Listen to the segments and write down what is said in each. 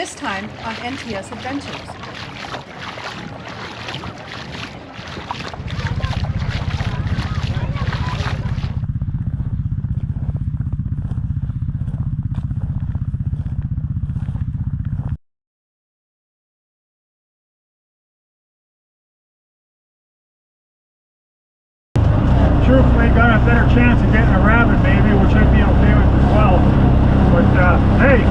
this time on NTS Adventures. Truthfully, got a better chance of getting a rabbit maybe, which I'd be okay with as well. But hey,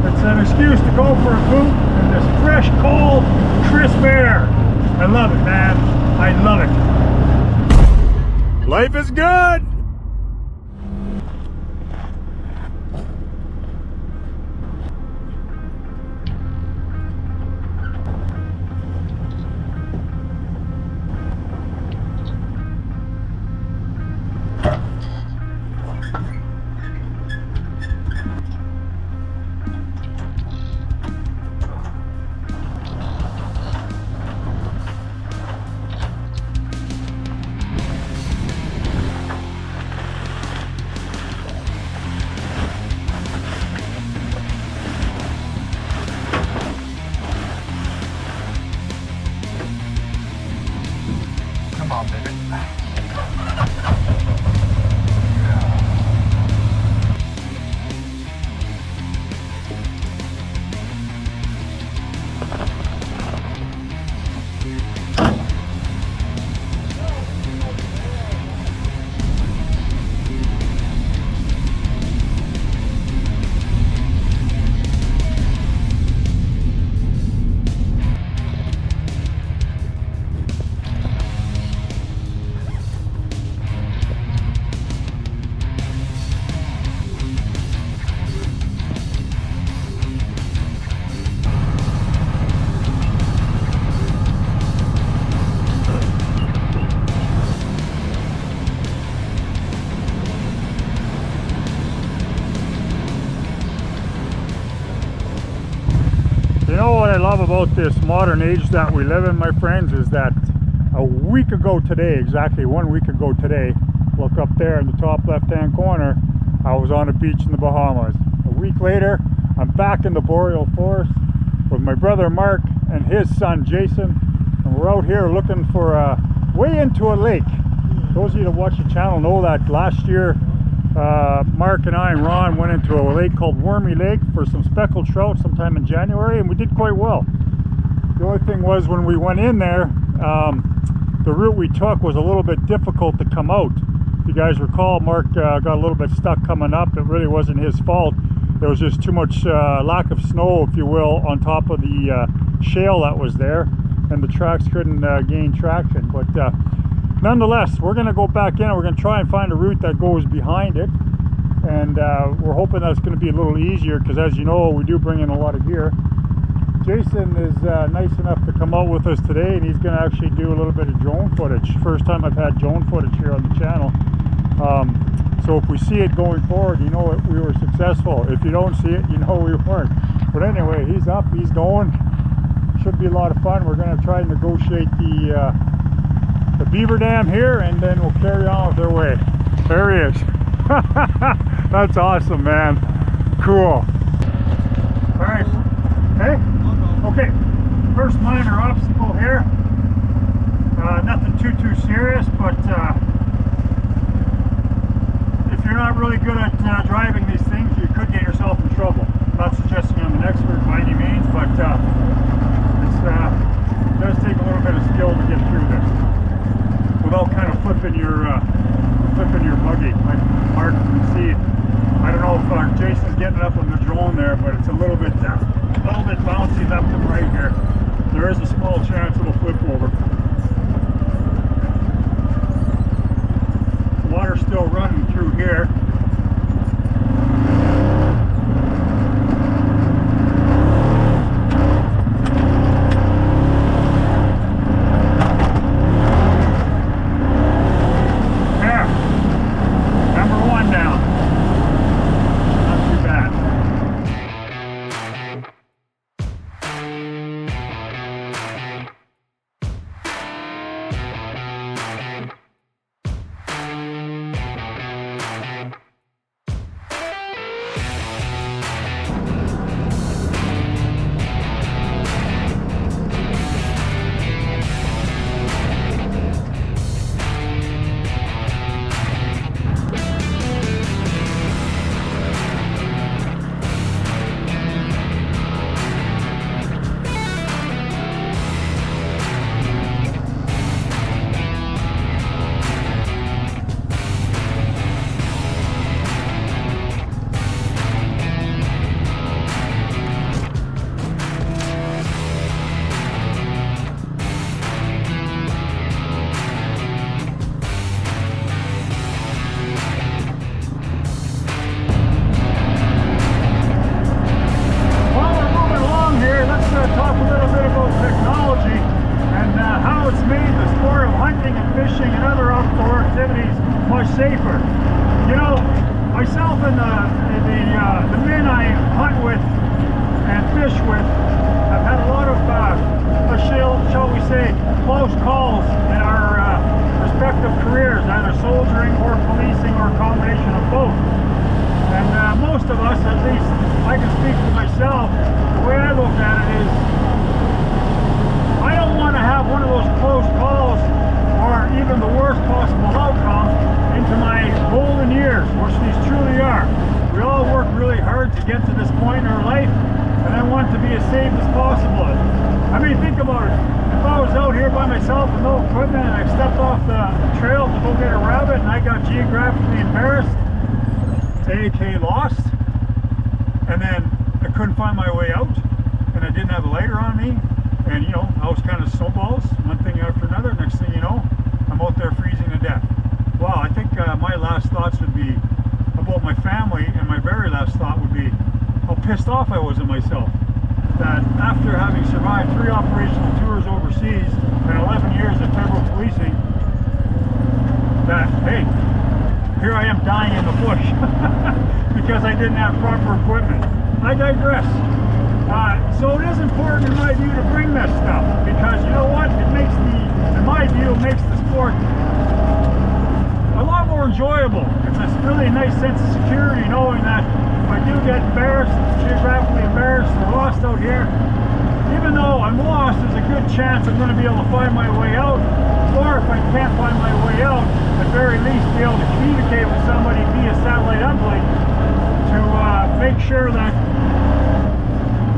it's an excuse to go for a boot in this fresh, cold, crisp air. I love it, man. I love it. Life is good. Come on, baby. You know what I love about this modern age that we live in, my friends, is that a week ago today, exactly 1 week ago today, look up there in the top left-hand corner, I was on a beach in the Bahamas. A week later, I'm back in the boreal forest with my brother Mark and his son Jason, and we're out here looking for a way into a lake. Those of you that watch the channel know that last year Mark and I and Ron went into a lake called Wormy Lake for some speckled trout sometime in January, and we did quite well. The only thing was, when we went in there, the route we took was a little bit difficult to come out. If you guys recall, Mark got a little bit stuck coming up. It really wasn't his fault. There was just too much lack of snow, if you will, on top of the shale that was there, and the tracks couldn't gain traction. But nonetheless, we're going to go back in and we're going to try and find a route that goes behind it, and we're hoping that's going to be a little easier, because as you know, we do bring in a lot of gear. Jason is nice enough to come out with us today, and he's going to actually do a little bit of drone footage. First time I've had drone footage here on the channel. So if we see it going forward, you know we were successful. If you don't see it, you know we weren't. But anyway, he's up, he's going. Should be a lot of fun. We're going to try and negotiate the beaver dam here, and then we'll carry on with our way. There he is. That's awesome, man. Cool. All right. Hey? Okay. First minor obstacle here. Nothing too serious, but if you're not really good at driving these things, you could get yourself in trouble. I'm not suggesting I'm an expert by any means, but it does take a little bit of skill to get through this without kind of flipping your buggy, like Mark can see. I don't know if Jason's getting up on the drone there, but it's a little bit bouncy left and right here. There is a small chance it'll flip over. Water's still running through here. much safer. You know, myself and the men I hunt with and fish with have had a lot of, shall we say, close calls in our respective careers, either soldiering or policing or a combination of both. And most of us, at least I can speak for myself, the way I look at it is, I don't want to have one of those close calls or even the worst possible outcome into my golden years, which these truly are. We all work really hard to get to this point in our life, and I want to be as safe as possible. I mean, think about it. If I was out here by myself with no equipment and I stepped off the trail to go get a rabbit and I got geographically embarrassed, AK lost, and then I couldn't find my way out, and I didn't have a lighter on me, and you know, I was kind of snowballs, one thing after another. Next thing you know, I'm out there freezing to death. Well, I think my last thoughts would be about my family, and my very last thought would be how pissed off I was at myself. That after having survived 3 operational tours overseas and 11 years of federal policing, that, hey, here I am dying in the bush because I didn't have proper equipment. I digress. So it is important in my view to bring this stuff, because you know what? It makes in my view, it makes the sport a lot more enjoyable. It's a really nice sense of security knowing that if I do get embarrassed, geographically embarrassed or lost out here, even though I'm lost, there's a good chance I'm going to be able to find my way out. Or if I can't find my way out, at very least be able to communicate with somebody via satellite uplink to make sure that,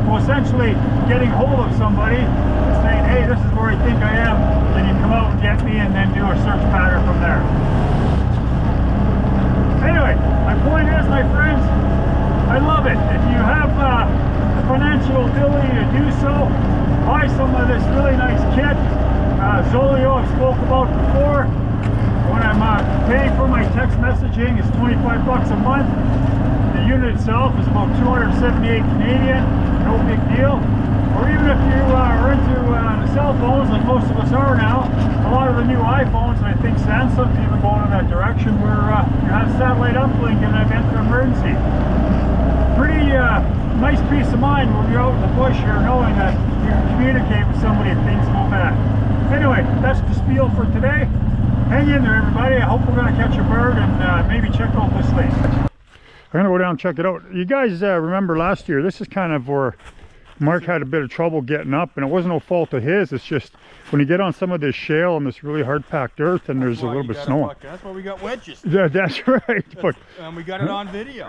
well, essentially getting hold of somebody and saying, hey, this is where I think I am, then you come out and get me and then do a search pattern from there. Anyway, my point is, my friends, I love it. If you have the financial ability to do so, buy some of this really nice kit. Zolio I've spoke about before. When I'm paying for my text messaging, it's 25 bucks a month. The unit itself is about 278 Canadian, no big deal. Or even if you are into cell phones, like most of us are now, a lot of the new iPhones, and I think Samsung's even going in that direction, where you have satellite uplink in the event of emergency. Pretty nice peace of mind when you're out in the bush here, knowing that you can communicate with somebody if things go bad. Anyway, that's the spiel for today. Hang in there, everybody. I hope we're going to catch a bird and maybe check out this lake. I'm going to go down and check it out. You guys remember last year, this is kind of where Mark had a bit of trouble getting up, and it wasn't no fault of his. It's just when you get on some of this shale and this really hard packed earth and there's a little bit of snow. That's why we got wedges. Yeah, that's right. But and we got it on video.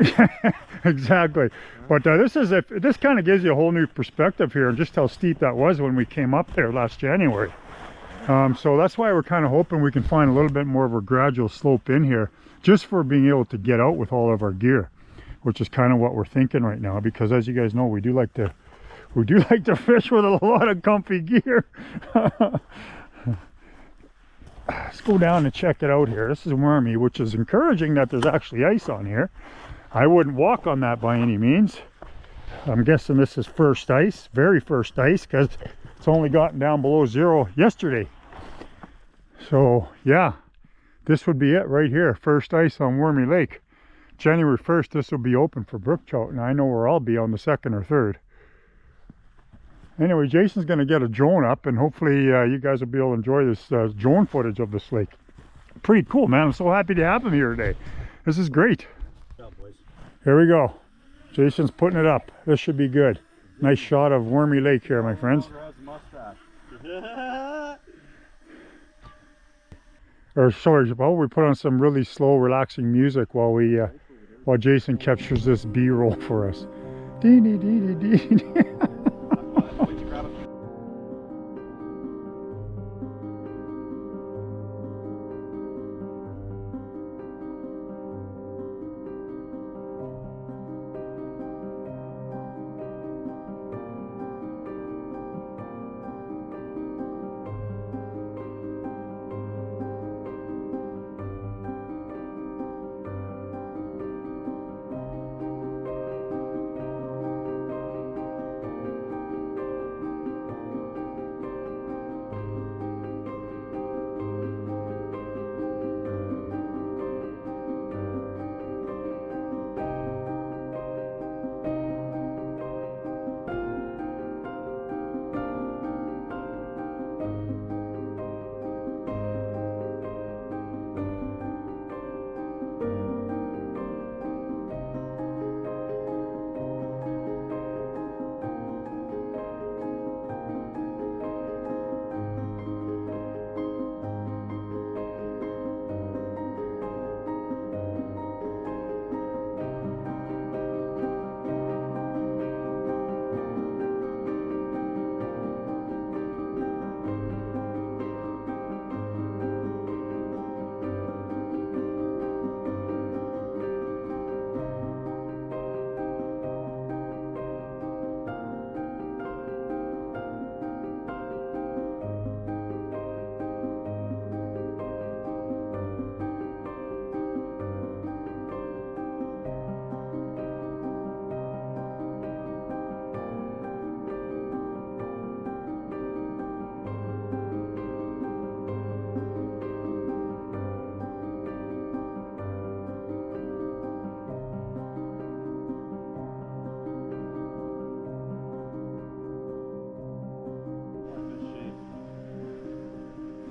Exactly. But this kind of gives you a whole new perspective here, and just how steep that was when we came up there last January. So that's why we're kind of hoping we can find a little bit more of a gradual slope in here, just for being able to get out with all of our gear, which is kind of what we're thinking right now. Because as you guys know, we do like to fish with a lot of comfy gear. Let's go down and check it out here. This is Wormy, which is encouraging that there's actually ice on here. I wouldn't walk on that by any means. I'm guessing this is first ice, very first ice, because it's only gotten down below 0 yesterday. So yeah, this would be it right here. First ice on Wormy Lake. January 1st, this will be open for brook trout, and I know where I'll be on the 2nd or 3rd. Anyway, Jason's going to get a drone up, and hopefully you guys will be able to enjoy this drone footage of this lake. Pretty cool, man. I'm so happy to have him here today. This is great. Good job, boys. Here we go. Jason's putting it up. This should be good. Nice shot of Wormy Lake here, my friends. Or sorry, well, we put on some really slow, relaxing music while Jason captures this B-roll for us. Dee dee dee dee dee.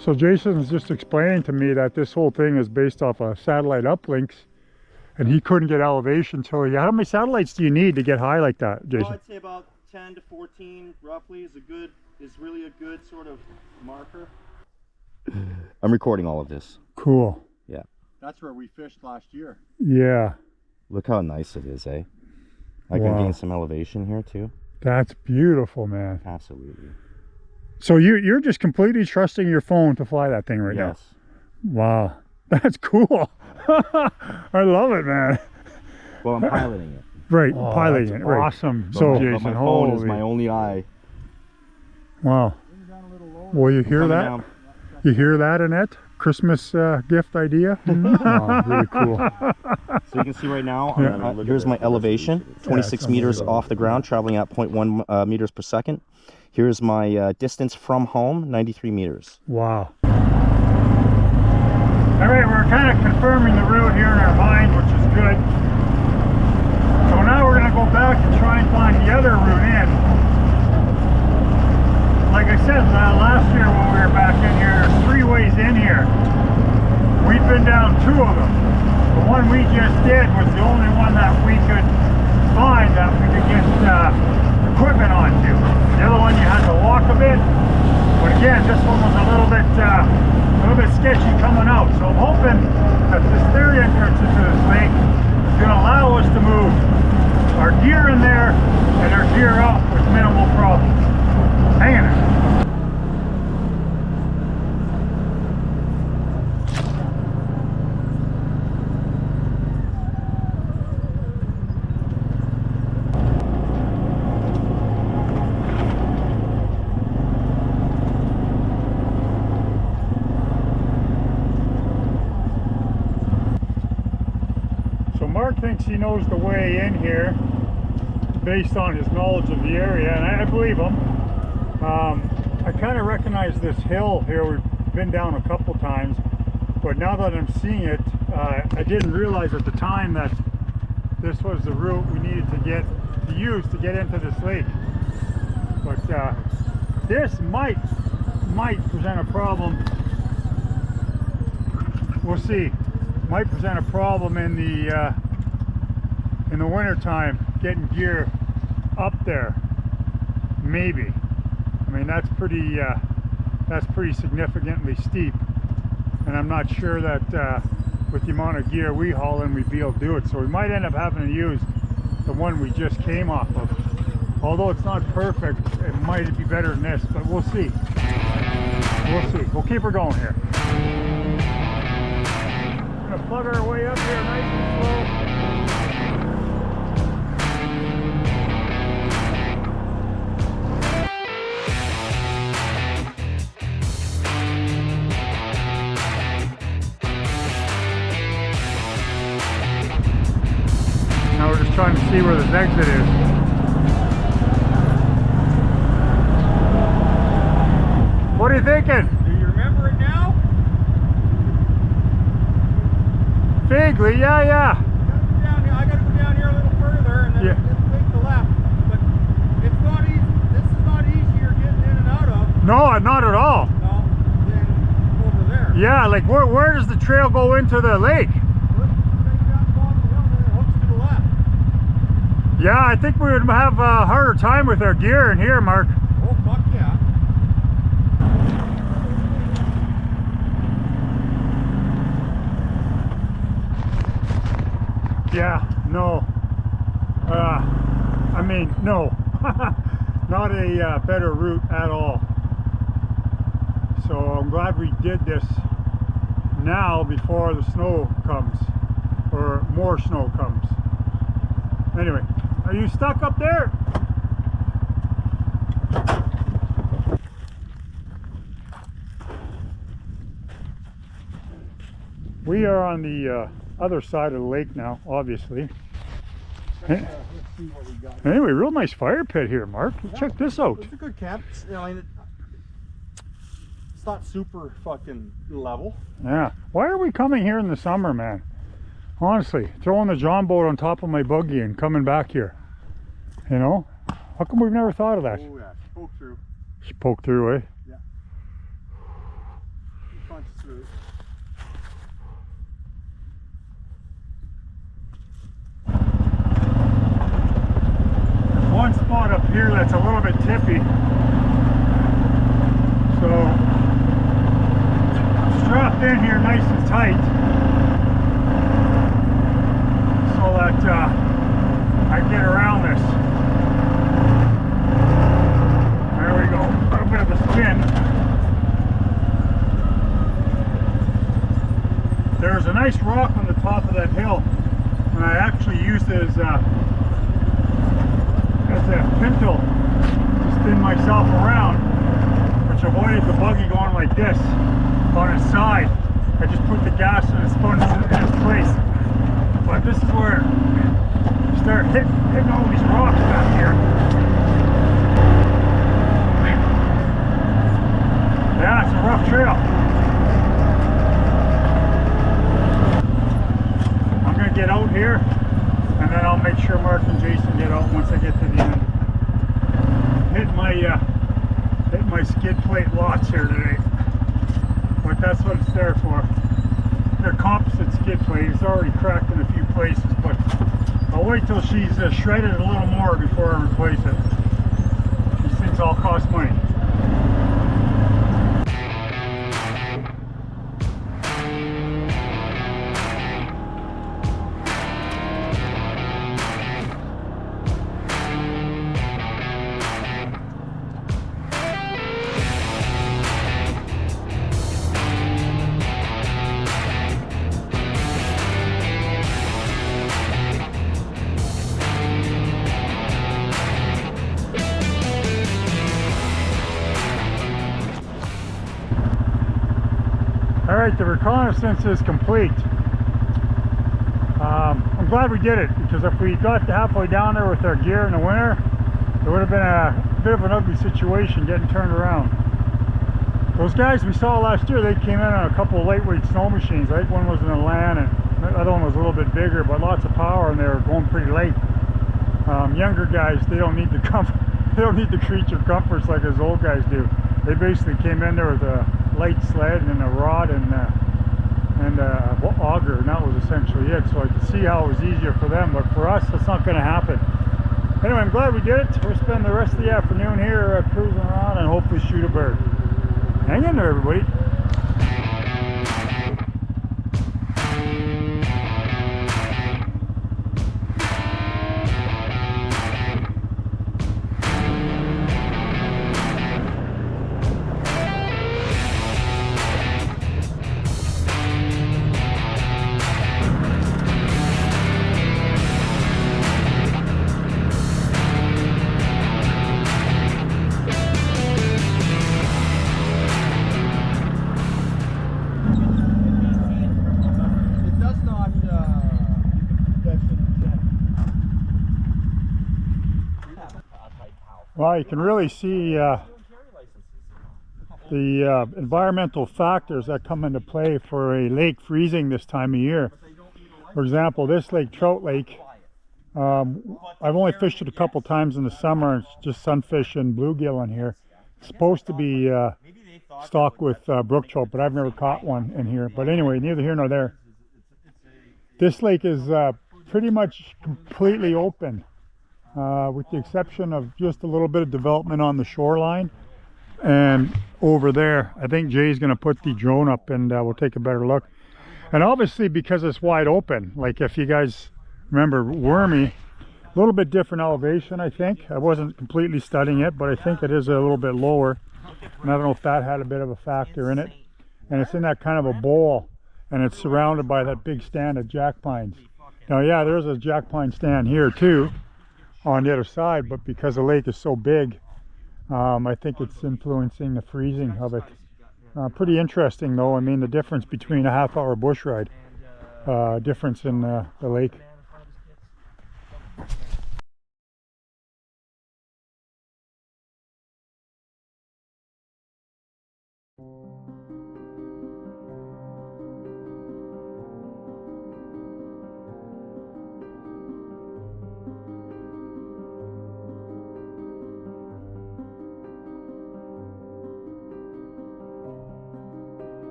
So Jason's just explaining to me that this whole thing is based off of satellite uplinks, and he couldn't get elevation. So how many satellites do you need to get high like that, Jason? Well, I'd say about 10 to 14 roughly is really a good sort of marker. I'm recording all of this. Cool. Yeah. That's where we fished last year. Yeah. Look how nice it is, eh? I can gain some elevation here too. That's beautiful, man. Absolutely. So you're just completely trusting your phone to fly that thing right now? Yes. Wow. That's cool. I love it, man. Well, I'm piloting it. Right, piloting it. Right. Awesome. So But Jason, my phone is my only eye. Wow. Well, you hear that? Down. You hear that, Annette? Christmas gift idea? Oh, really cool. So you can see right now, here's my elevation, 26 meters off the ground, traveling at 0.1 meters per second. Here's my distance from home, 93 meters. Wow. All right, we're kind of confirming the route here in our mind, which is good. So now we're going to go back and try and find the other route in. Like I said, last year when we were back in here, there's 3 ways in here. We've been down 2 of them. The one we just did was the only one that we could find that we could get equipment onto. The other one you had to walk a bit. But again, this one was a little bit sketchy coming out. So I'm hoping that this third entrance into this lake is going to allow us to move our gear in there and our gear out with minimal problems. Hang in there. Mark thinks he knows the way in here based on his knowledge of the area, and I believe him. I kind of recognize this hill here. We've been down a couple times, but now that I'm seeing it, I didn't realize at the time that this was the route we needed to use to get into this lake. But this might present a problem. We'll see. Might present a problem in the winter time, getting gear up there. Maybe. I mean, that's pretty significantly steep, and I'm not sure that with the amount of gear we haul in, we'd be able to do it. So we might end up having to use the one we just came off of. Although it's not perfect, it might be better than this, but we'll see. We'll see. We'll keep her going here. Gonna plug our way up here nice and slow. Now we're just trying to see where this exit is. What are you thinking? Do you remember it now? Vaguely, yeah. I gotta go down here a little further and then take the left. But it's not easy. This is not easier getting in and out of. No, not at all. No, than over there. Yeah, like where does the trail go into the lake? Yeah, I think we would have a harder time with our gear in here, Mark. Oh, fuck yeah. Yeah, no. I mean, no. Not a better route at all. So I'm glad we did this now before the snow comes, or more snow comes. Anyway, are you stuck up there? We are on the other side of the lake now, obviously. Let's see what we got. Anyway, real nice fire pit here, Mark. Check this out. It's a good camp. It's not super fucking level. Yeah. Why are we coming here in the summer, man? Honestly, throwing the John boat on top of my buggy and coming back here. You know? How come we've never thought of that? Oh yeah, poke through. She poked through, eh? Yeah. One spot up here that's a little bit tippy, so I'm strapped in here nice and tight so that I can get around this. There we go, a little bit of a spin. There's a nice rock on the top of that hill, and I actually used it as a pintle to spin myself around, which avoided the buggy going like this on its side. I just put the gas and it spun in its place. But this is where you start hitting all these rocks back here. Yeah, it's a rough trail. I'm going to get out here, and then I'll make sure Mark and Jason get out once I get to the end. Hit my skid plate lots here today, but that's what it's there for. They're composite skid plate. It's already cracked in a few places, but I'll wait till she's shredded a little more before I replace it. These things all cost money. Alright, the reconnaissance is complete. I'm glad we did it, because if we got halfway down there with our gear in the winter, it would have been a bit of an ugly situation getting turned around. Those guys we saw last year, they came in on a couple of lightweight snow machines. I think one was an Elan and the other one was a little bit bigger, but lots of power, and they were going pretty late. Younger guys, they don't need the comfort, they don't need the creature comforts like us old guys do. They basically came in there with a light sled and a rod and auger, and that was essentially it. So I could see how it was easier for them, but for us, that's not going to happen. Anyway, I'm glad we did it. We'll spend the rest of the afternoon here cruising around and hopefully shoot a bird. Hang in there, everybody. Well, you can really see the environmental factors that come into play for a lake freezing this time of year. For example, this lake, Trout Lake, I've only fished it a couple times in the summer. It's just sunfish and bluegill in here. It's supposed to be stocked with brook trout, but I've never caught one in here. But anyway, neither here nor there. This lake is pretty much completely open, with the exception of just a little bit of development on the shoreline. And over there, I think Jay's going to put the drone up and we'll take a better look. And obviously, because it's wide open, like if you guys remember Wormy, a little bit different elevation, I think. I wasn't completely studying it, but I think it is a little bit lower. And I don't know if that had a bit of a factor in it. And it's in that kind of a bowl, and it's surrounded by that big stand of jack pines. Now, yeah, there's a jack pine stand here too on the other side, but because the lake is so big, I think it's influencing the freezing of it. Pretty interesting though. I mean, the difference between a half-hour bush ride difference in the lake.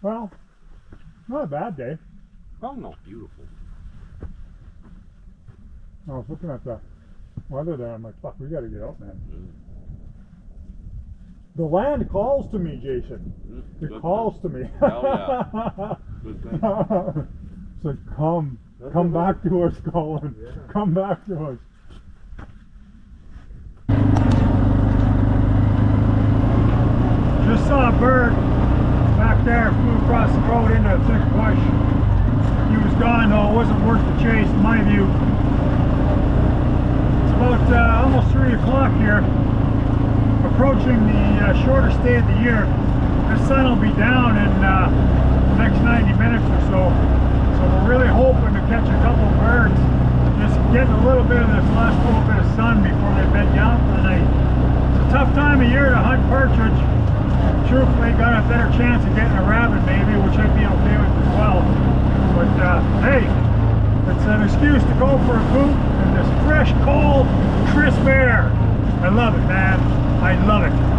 Well, not a bad day. Oh no, beautiful. I was looking at the weather there. I'm like, fuck, we gotta get out, man. The land calls to me, Jason. It Good calls to thing. me. Hell yeah. Good thing. It's like, come back to us, Colin. Yeah. Come back to us. Just saw a bird back there, flew across the road into a thick bush. He was gone though, it wasn't worth the chase in my view. It's about almost 3 o'clock here, approaching the shortest day of the year. The sun will be down in the next 90 minutes or so. So we're really hoping to catch a couple of birds, just getting a little bit of this last little bit of sun before they bed down for the night. It's a tough time of year to hunt partridge. Truthfully, got a better chance of getting a rabbit maybe, which I'd be okay with as well. But hey, it's an excuse to go for a boot in this fresh, cold, crisp air. I love it, man. I love it.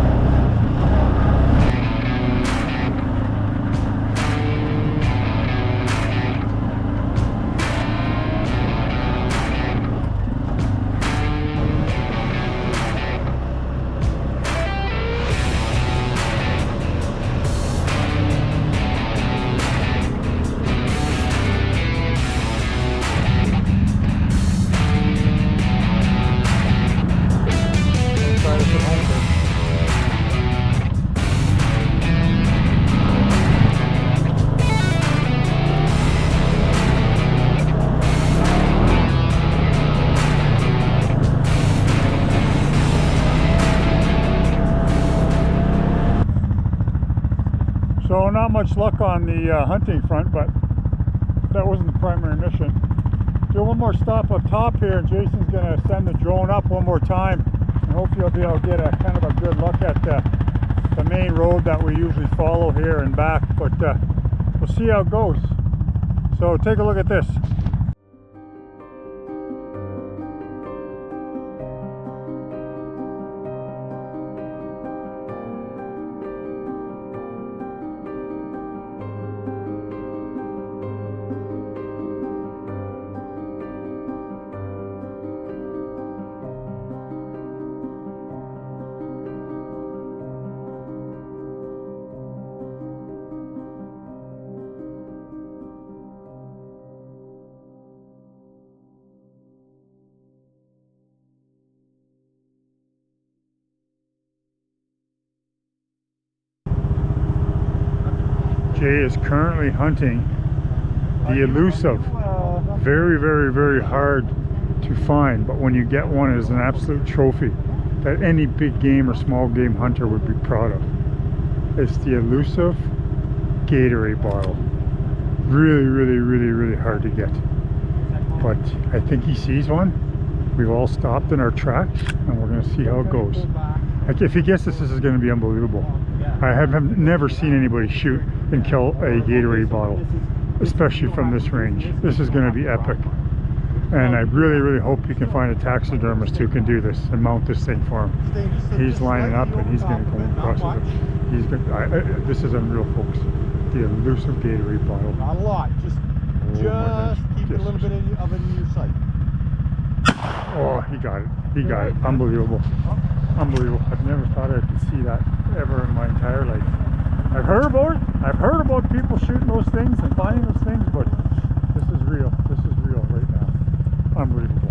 So not much luck on the hunting front, but that wasn't the primary mission. Do one more stop up top here, and Jason's going to send the drone up one more time, and hopefully I'll be able to get a kind of a good look at the main road that we usually follow here and back, but we'll see how it goes. So take a look at this. Jay is currently hunting the elusive, very, very, very hard to find, but when you get one, it is an absolute trophy that any big game or small game hunter would be proud of. It's the elusive Gatorade bottle. Really, really, really, really hard to get, but I think he sees one. We've all stopped in our tracks, and we're going to see how it goes. Like, if he gets this is going to be unbelievable. I have never seen anybody shoot and kill a Gatorade bottle, especially from this range. This is going to be epic, and I really, really hope he can find a taxidermist who can do this and mount this thing for him. He's lining up, and he's going to go across it. He's going. This is unreal, folks. The elusive Gatorade bottle. Not a lot. Just keep a little bit of it in your sight. Oh, he got it. He got it. Unbelievable. Unbelievable. I've never thought I could see that ever in my entire life. I've heard about it. I've heard about people shooting those things and finding those things, but this is real. This is real right now. Unbelievable.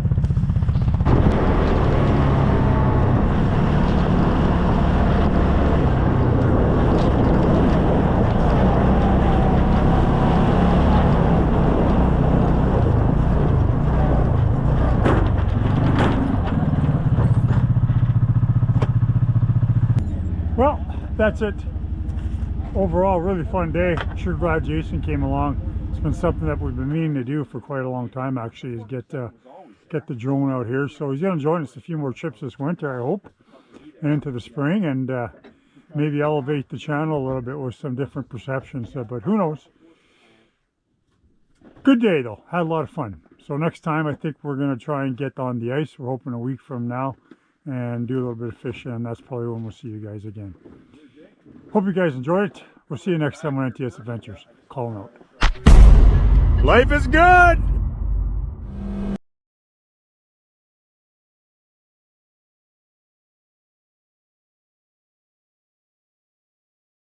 Well, that's it. Overall, really fun day. Sure glad Jason came along. It's been something that we've been meaning to do for quite a long time, actually, is get the drone out here. So he's going to join us a few more trips this winter, I hope, and into the spring, and maybe elevate the channel a little bit with some different perceptions, but who knows. Good day, though. Had a lot of fun. So next time, I think we're going to try and get on the ice. We're hoping a week from now, and do a little bit of fishing, and that's probably when we'll see you guys again. Hope you guys enjoyed it. We'll see you next time on NTS Adventures. Colin out. Life is good!